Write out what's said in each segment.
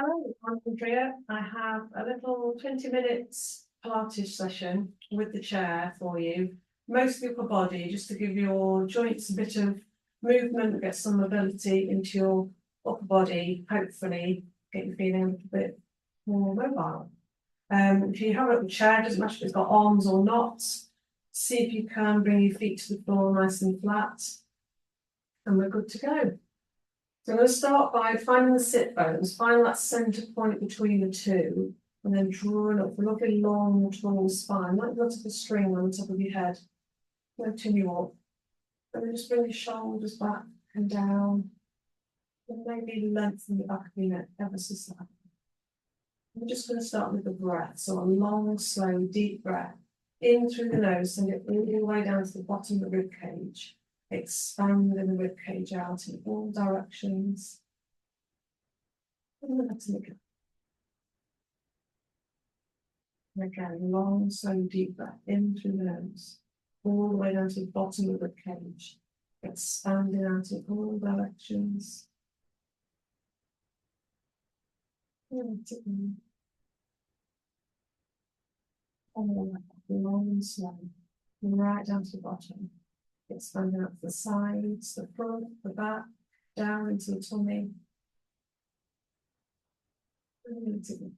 Hello, I'm Andrea. I have a little 20 minutes Pilates session with the chair for you, mostly upper body, just to give your joints a bit of movement, get some mobility into your upper body, hopefully get you feeling a little bit more mobile. If you have a chair, doesn't matter if it's got arms or not, see if you can bring your feet to the floor nice and flat, and we're good to go. So I'm going to start by finding the sit bones, find that centre point between the two, and then drawing up a lovely long, tall spine, like the top of a string on the top of your head. Continue up. And then just bring your shoulders back and down. And maybe lengthen the back of your neck ever so slightly. We're just going to start with the breath. So a long, slow, deep breath. In through the nose, send it all the way down to the bottom of the rib cage. Expanding the rib cage out in all directions. And then letting it go. And again, long, slow, deep breath in through the nose, all the way down to the bottom of the rib cage. Expanding out in all directions. And let it go. All long and slow. And right down to the bottom. Expanding out to the sides, the front, the back, down into the tummy. And let it go.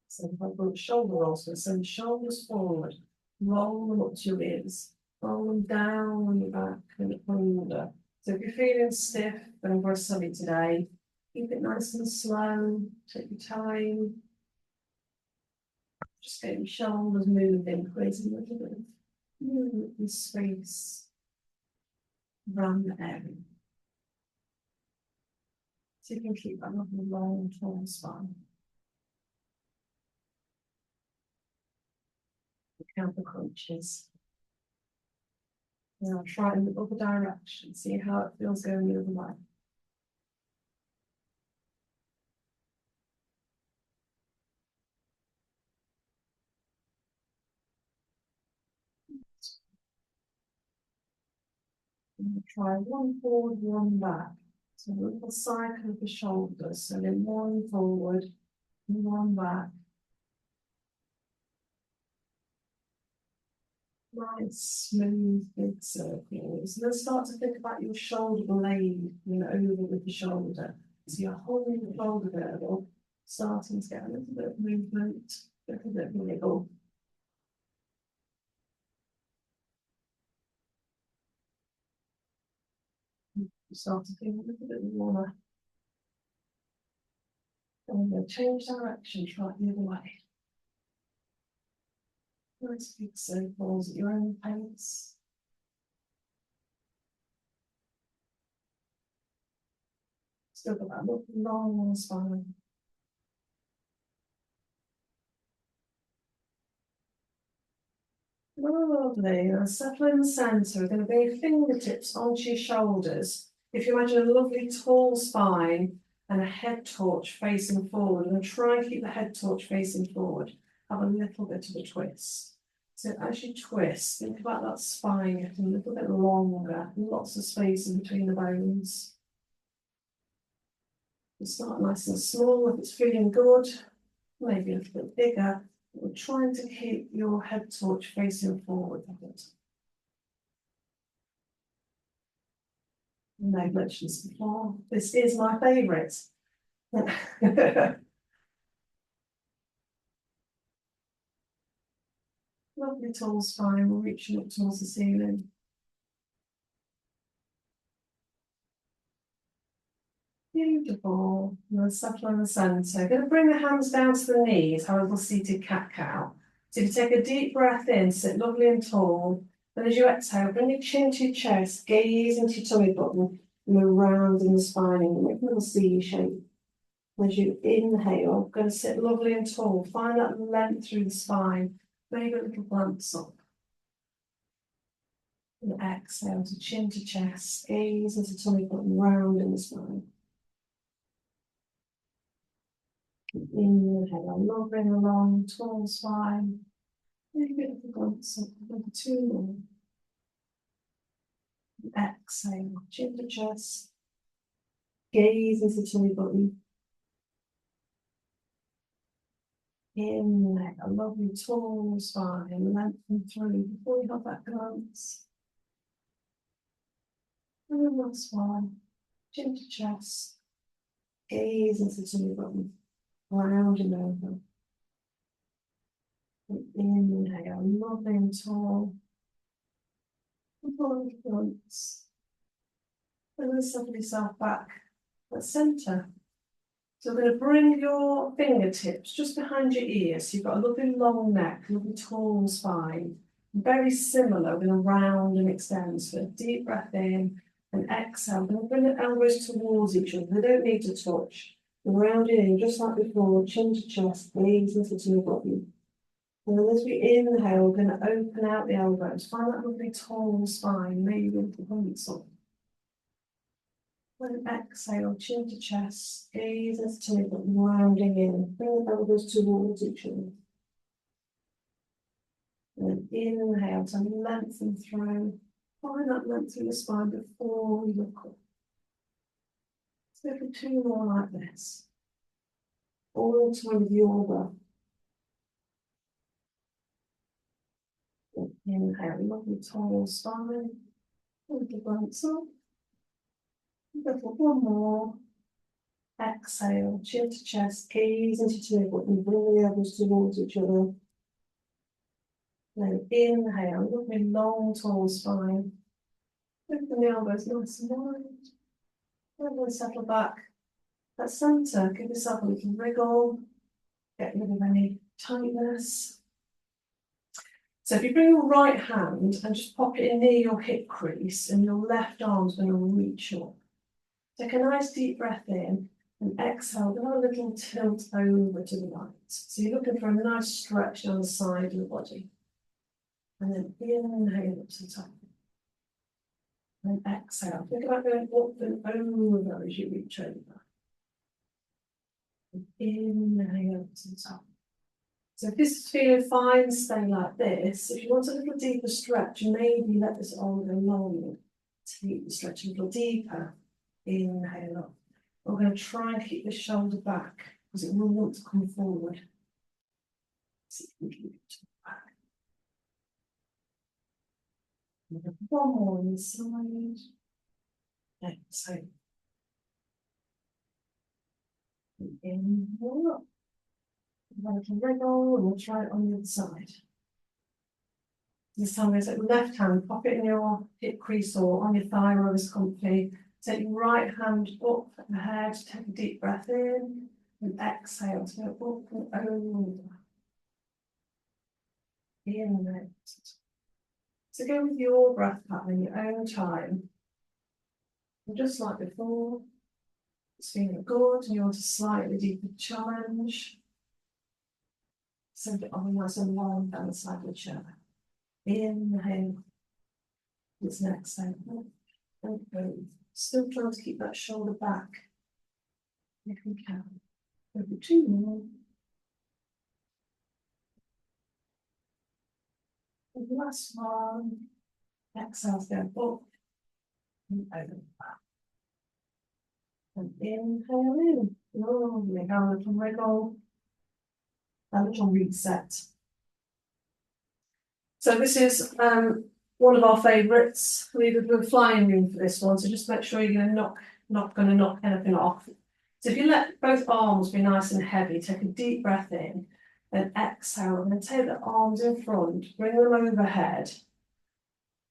So if I put shoulder rolls, so send shoulders forward, roll them up to your ears, roll them down on your back and under. So if you're feeling stiff and we're sunny today, keep it nice and slow, take your time. Just get your shoulders moving, creating a little bit of movement and space around the area. So you can keep that lovely long, tall spine. Count the crunches. Now try in the other direction, see how it feels going the other way. And try one forward, one back. So a little cycle of the shoulders, and then one forward, one back. Nice, smooth, big circles. And then start to think about your shoulder blade, over with the shoulder. So you're holding the shoulder girdle, starting to get a little bit of movement, a little bit of wiggle. You start to feel a little bit warmer. And we're going to change direction, try it the other way. Nice big circles at your own pace. Still got that long spine. Lovely. Now settle in the centre. We're going to bring your fingertips onto your shoulders. If you imagine a lovely tall spine and a head torch facing forward, and try and keep the head torch facing forward. Have a little bit of a twist. So as you twist, think about that spine getting a little bit longer, lots of space in between the bones. You start nice and small if it's feeling good, maybe a little bit bigger. We're trying to keep your head torch facing forward a bit. No mentions before. This is my favourite. Lovely tall spine, we're reaching up towards the ceiling. Beautiful. And then settle in the centre. Going to bring the hands down to the knees, have a little seated cat-cow. So if you take a deep breath in, sit lovely and tall. And as you exhale, bring your chin to your chest, gaze into your tummy button, and around in the spine, and make a little C shape. As you inhale, going to sit lovely and tall. Find that length through the spine. Maybe a little glance up. And exhale to chin to chest, gaze into tummy button, round in the spine. Inhale, loving a long, tall spine. Maybe a little glance up, maybe two more. Exhale, chin to chest. Gaze into the tummy button. Inhale, a lovely tall spine, lengthen through before you have that glance. And the last one, chin to chest. Gaze into the tummy button, round and over. And inhale, lovely and tall. And pull the glance. And then settle yourself back at centre. So we're going to bring your fingertips just behind your ears. So you've got a lovely long neck, lovely tall spine. Very similar, we're going to round and extend. So a deep breath in and exhale. We're going to bring the elbows towards each other. They don't need to touch. And round it in just like before, chin to chest, gaze into the body. And then as we inhale, we're going to open out the elbows. Find that lovely tall spine, maybe with the pencil. Then exhale, chin to chest, gaze into tummy button, rounding in, bring the elbows towards each other. And then inhale to lengthen through, find that length through the spine before we look up. Let's go for 2 more like this. All the time with your breath. Inhale, lovely tall spine, a little glance up. Go for 1 more. Exhale, chin to chest, gaze into tummy button, bring the elbows towards each other. Then inhale, lovely long tall spine. Open the elbows nice and wide. And then settle back at centre. Give yourself a little wriggle. Get rid of any tightness. So if you bring your right hand and just pop it in near your hip crease, and your left arm's going to reach up. Take a nice deep breath in and exhale, then a little tilt over to the right. So you're looking for a nice stretch down the side of the body. And then inhale up to the top. And exhale. Think about going up and over as you reach over. And inhale up to the top. So if this is feeling fine, stay like this. If you want a little deeper stretch, maybe let this arm go long. Take the stretch a little deeper. Inhale up. We're going to try and keep the shoulder back because it will want to come forward. So you can keep it back. And 1 more on the side. Exhale. Inhale up. A little wriggle, and we'll try it on the other side. This time, we're going to take the left hand, pop it in your hip crease or on your thigh or as comfy. Take your right hand up ahead, take a deep breath in, and exhale to go up and over. Inhale. So go with your breath pattern in your own time. And just like before, it's feeling good, and you want a slightly deeper challenge. Send it on nice and long down the side of the chair. Inhale. This next exhale. And go. Still trying to keep that shoulder back. If we can. Over 2 more. And the last one. Exhale to go up. And over back. And inhale in. Lovely. Have a little wriggle. A little reset. So this is one of our favourites. We're flying room for this one, so just make sure you're not going to knock anything off. So if you let both arms be nice and heavy, take a deep breath in, then exhale, and then take the arms in front, bring them overhead,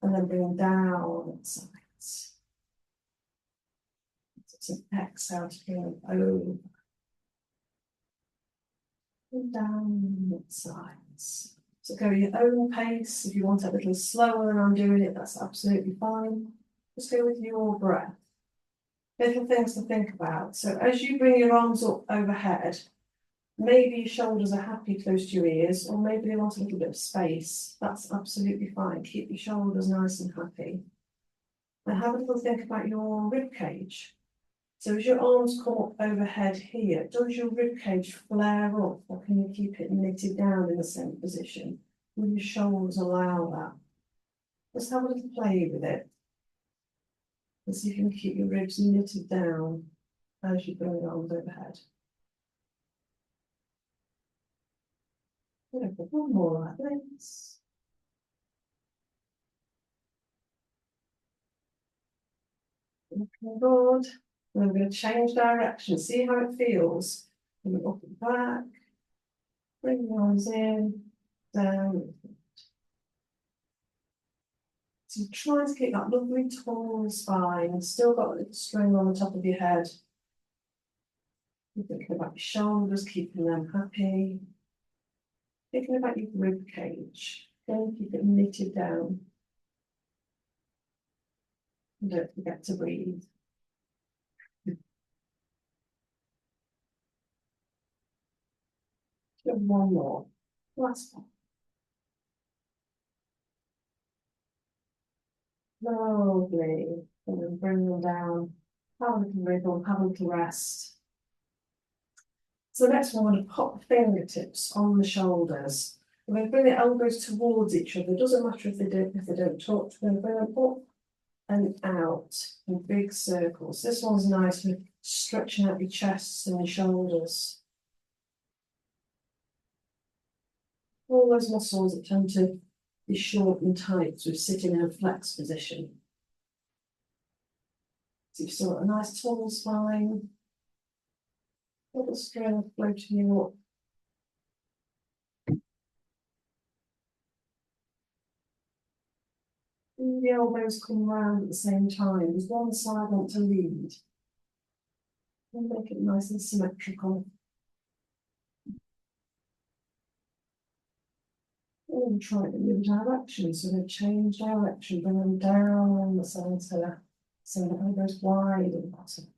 and then bring them down at sides. So exhale to bring them over. And down at sides. So go at your own pace. If you want it a little slower than I'm doing it, that's absolutely fine. Just go with your breath. Little things to think about. So as you bring your arms up overhead, maybe your shoulders are happy close to your ears, or maybe they want a little bit of space. That's absolutely fine. Keep your shoulders nice and happy. And have a little think about your rib cage. So as your arms come up overhead here, does your ribcage flare up, or can you keep it knitted down in the same position? Will your shoulders allow that? Just have a little play with it. And so you can keep your ribs knitted down as you bring your arms overhead. One more like this. Looking good. And I'm going to change direction, see how it feels. Bring it up and back. Bring the arms in, down. So try to keep that lovely tall spine. Still got a little string on the top of your head. You're thinking about your shoulders, keeping them happy. Thinking about your rib cage. Don't keep it knitted down. And don't forget to breathe. Just one more. Last one. Lovely. And then bring them down. Have a little wriggle, have a little rest. So the next one, we're going to pop the fingertips on the shoulders. We're going to bring the elbows towards each other. It doesn't matter if they don't touch. We're going to bring them up and out in big circles. This one's nice for stretching out your chests and your shoulders. All those muscles that tend to be short and tight, so we're sitting in a flex position. So you've still got a nice tall spine. Little strength floating you up. And the elbows come round at the same time. There's one side want to lead. And make it nice and symmetrical. And try it in the other direction. So they change direction, bring them down the centre. So the elbows wide at the bottom.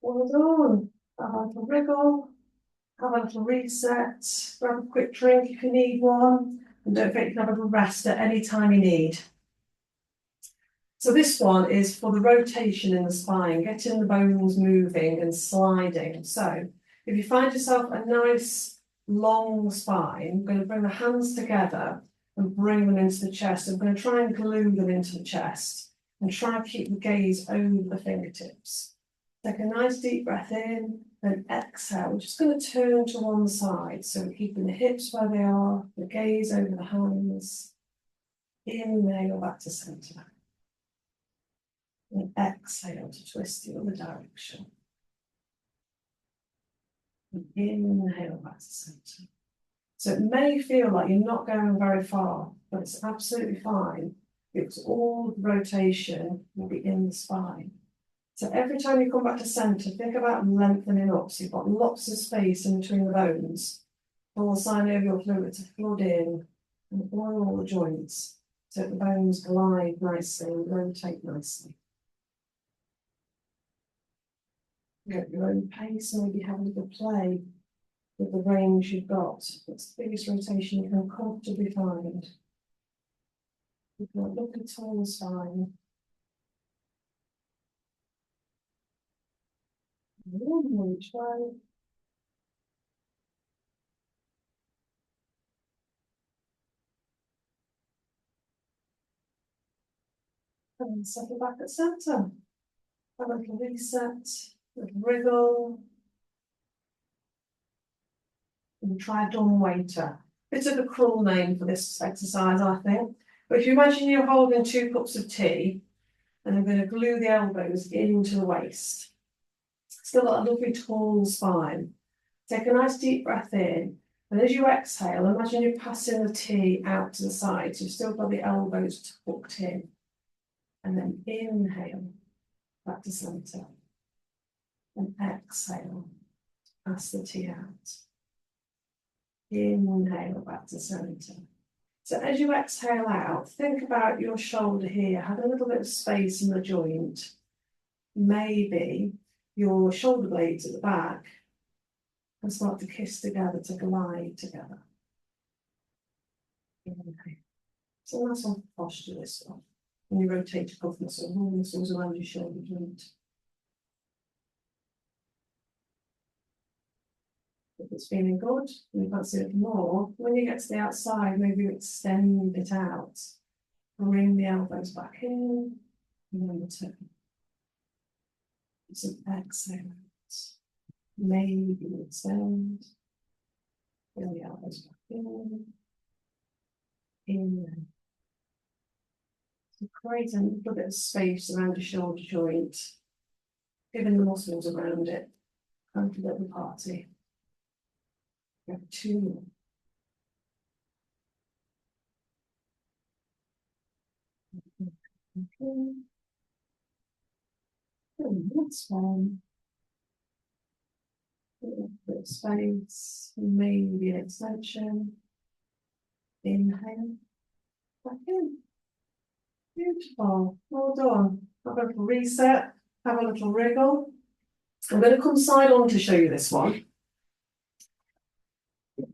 Well done. Have a little wriggle. Have a little reset. Grab a quick drink if you need one. And don't forget you can have a little rest at any time you need. So this one is for the rotation in the spine, getting the bones moving and sliding. So if you find yourself a nice long spine, I'm going to bring the hands together and bring them into the chest. I'm going to try and glue them into the chest and try and keep the gaze over the fingertips. Take a nice deep breath in and exhale. We're just going to turn to one side. So we're keeping the hips where they are, the gaze over the hands. Inhale back to centre. And exhale to twist the other direction. And inhale back to centre. So it may feel like you're not going very far, but it's absolutely fine because all the rotation will be in the spine. So every time you come back to centre, think about lengthening up. So you've got lots of space in between the bones. Pull the synovial fluid to flood in and oil all the joints so that the bones glide nicely and rotate nicely. At your own pace, maybe have a little play with the range you've got. It's the biggest rotation you can comfortably find. You've got a lovely tall spine. One more each way. And settle back at centre. Have a little reset, a little wriggle. And try a dumb waiter. Bit of a cruel name for this exercise, I think. But if you imagine you're holding 2 cups of tea, and I'm going to glue the elbows into the waist. Still got a lovely tall spine. Take a nice deep breath in, and as you exhale, imagine you're passing the tea out to the side. So you've still got the elbows tucked in. And then inhale back to centre. And exhale, pass the tea out. Inhale back to centre. So as you exhale out, think about your shoulder here. Have a little bit of space in the joint. Maybe your shoulder blades at the back and start to kiss together, to glide together. Okay. So that's on posture, this one. When you rotate your cuff muscle, all muscles around your shoulder joint. If it's feeling good, and you fancy it more, when you get to the outside, maybe you extend it out. Bring the elbows back in, and then return. Some exhale. Maybe extend. Bring the elbows back in. In. So create a little bit of space around your shoulder joint, giving the muscles around it a little party. We have 2 more. Okay. And next one. A little bit of space, maybe an extension. Inhale, back in. Beautiful, well done. Have a little reset, have a little wriggle. I'm going to come side on to show you this one.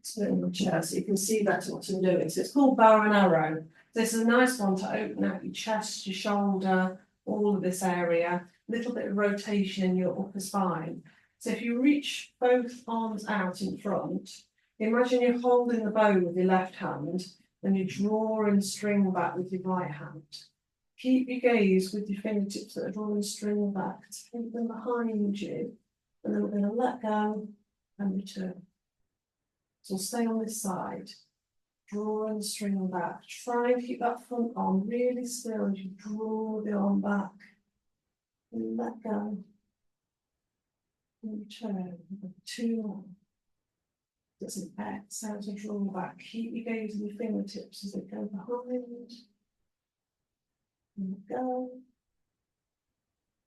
Sit in the chair so you can see better what I'm doing. So it's called bow and arrow. This is a nice one to open out your chest, your shoulder, all of this area. A little bit of rotation in your upper spine. So if you reach both arms out in front, imagine you're holding the bow with your left hand and you draw and string back with your right hand. Keep your gaze with your fingertips that are drawing string back. Take them behind you, and then we're going to let go and return. So stay on this side, draw and string back. Try and keep that front arm really still as you draw the arm back. And let go. And return. 2 more. Just an exhale to draw back. Keep your gaze with your fingertips as they go behind. And go.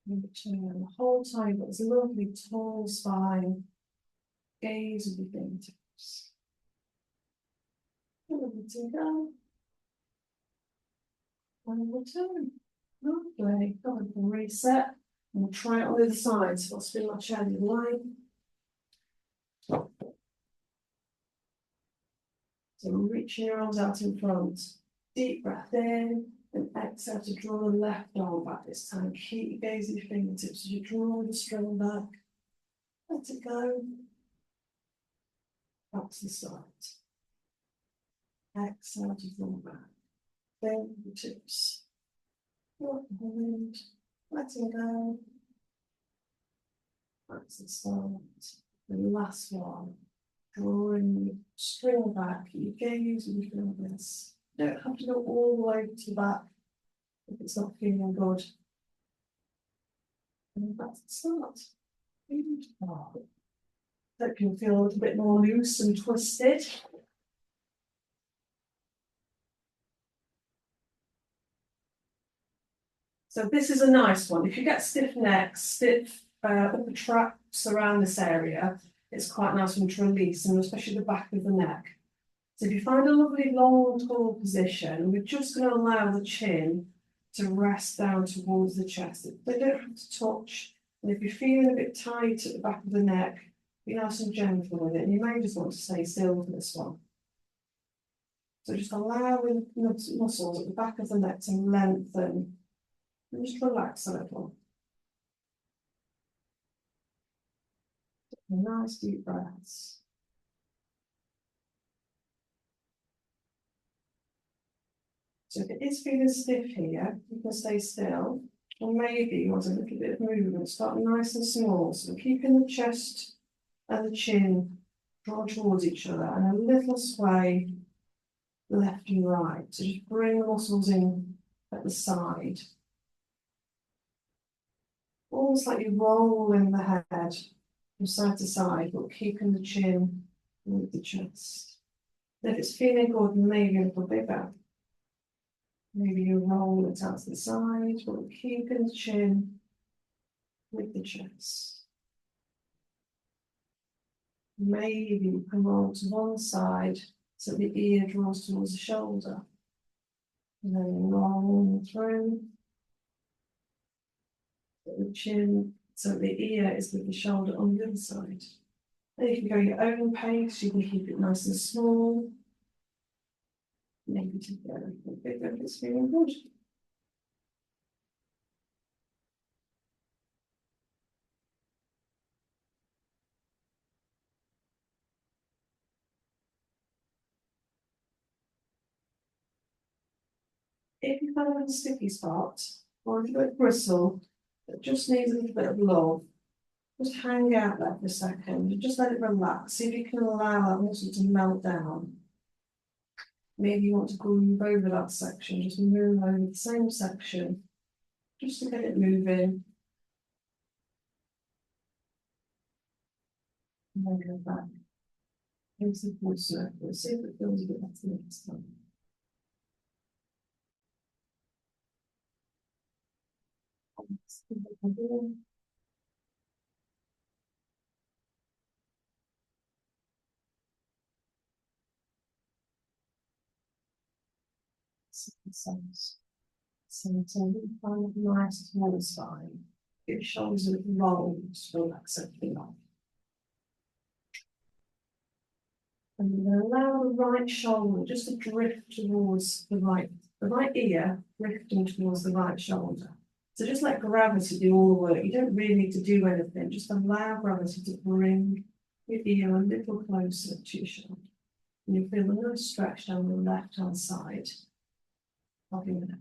And return. The whole time you've got this lovely tall spine. Gaze with your fingertips. And let go. And return. Lovely. Come on, we'll reset. And we'll try it on the other side. So I'll spin my chair in line. So reaching your arms out in front. Deep breath in. And exhale to draw the left arm back this time. Keep your gaze at your fingertips as you draw the string back. Let it go. Back to the side. Exhale to draw back. Fingertips. Behind. Letting go. Back to the start. The last one. Drawing the string back. You gaze with your fingers. You don't have to go all the way to the back if it's not feeling good. And back to the start. Beautiful. Hope you'll feel a little bit more loose and twisted. So this is a nice one. If you get stiff necks, stiff upper traps around this area, it's quite a nice one to release, and especially the back of the neck. So if you find a lovely long, tall position, we're just going to allow the chin to rest down towards the chest. They don't have to touch. And if you're feeling a bit tight at the back of the neck, be nice and gentle with it. And you may just want to stay still with this one. So just allowing the muscles at the back of the neck to lengthen. And just relax a little. Nice deep breaths. So if it is feeling stiff here, you can stay still. Or maybe you want a little bit of movement, start nice and small. So keeping the chest and the chin drawn towards each other, and a little sway left and right. So just bring the muscles in at the side. Almost like you're rolling the head from side to side, but keeping the chin with the chest. And if it's feeling good, maybe a little bigger. Maybe you roll it out to the side, but keeping the chin with the chest. Maybe you can roll to one side so the ear draws towards the shoulder. And then roll through. The chin, so the ear is with the shoulder on the other side. And you can go your own pace, you can keep it nice and small. Maybe take it a little bigger if it's feeling good. if you find a sticky spot or if you've got a bristle that just needs a little bit of love, just hang out there for a second and just let it relax. See if you can allow that muscle to melt down. Maybe you want to groove over that section, just move over the same section, just to get it moving. And then go back into the full circle. See if it feels a bit better next time. So we find a nice small spine. Your shoulders are rolled, relax everything off. And you're going to allow the right shoulder just to drift towards the right ear, drifting towards the right shoulder. So just let gravity do all the work. You don't really need to do anything. Just allow gravity to bring your ear a little closer to your shoulder. And you feel a nice stretch down the left-hand side of your neck.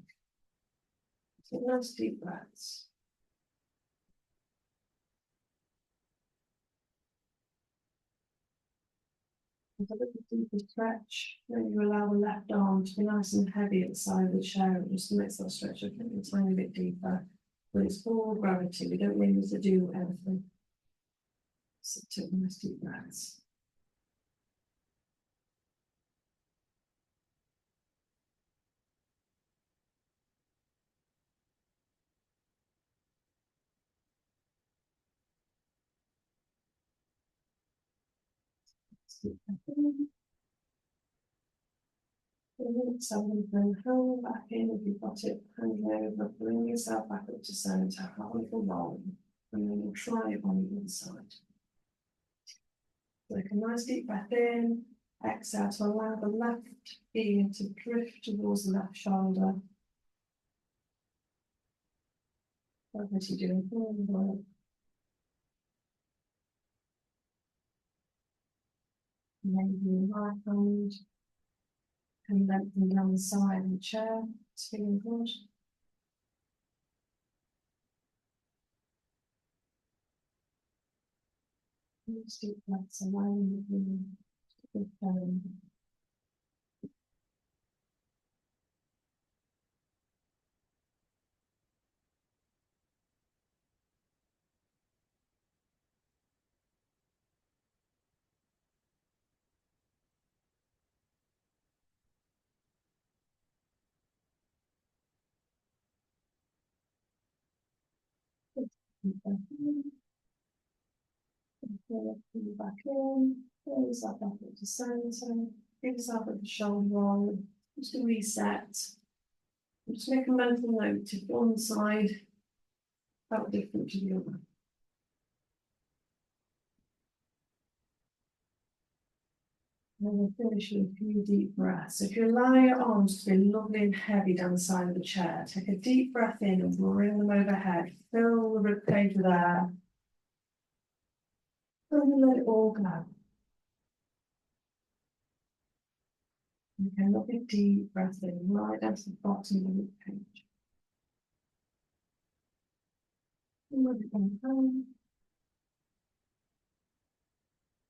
Take nice deep breaths. With a little deeper stretch, then you allow the left arm to be nice and heavy at the side of the chair. It just makes that stretch a tiny bit deeper. But it's all gravity. We don't need to do anything. So take nice deep breaths. Deep breath in. Someone bring home back in if you've got it hanging over, bring yourself back up to centre, have a little roll, and then we'll try it on the inside. Take a nice deep breath in, exhale to allow the left ear to drift towards the left shoulder. Gravity doing all the work. Maybe your right hand and lengthen down the side of the chair. It's feeling good. Nice deep breaths, allowing the deep breath in. Pull back in, pull yourself back up to centre, give yourself a shoulder roll, just a reset. Just make a mental note if one side felt different to the other. And we'll finish with a few deep breaths. If you allow your arms to be lovely and heavy down the side of the chair, take a deep breath in and bring them overhead. Fill the ribcage with air. And let it all go. Okay, lovely deep breath in, right down to the bottom of the ribcage. And let it go home.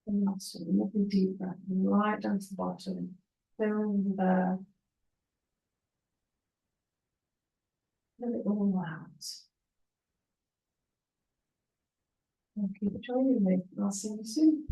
And last one, lovely deep breath in, right down to the bottom. Fill with air. Let it all out. And keep joining me. I'll see you soon.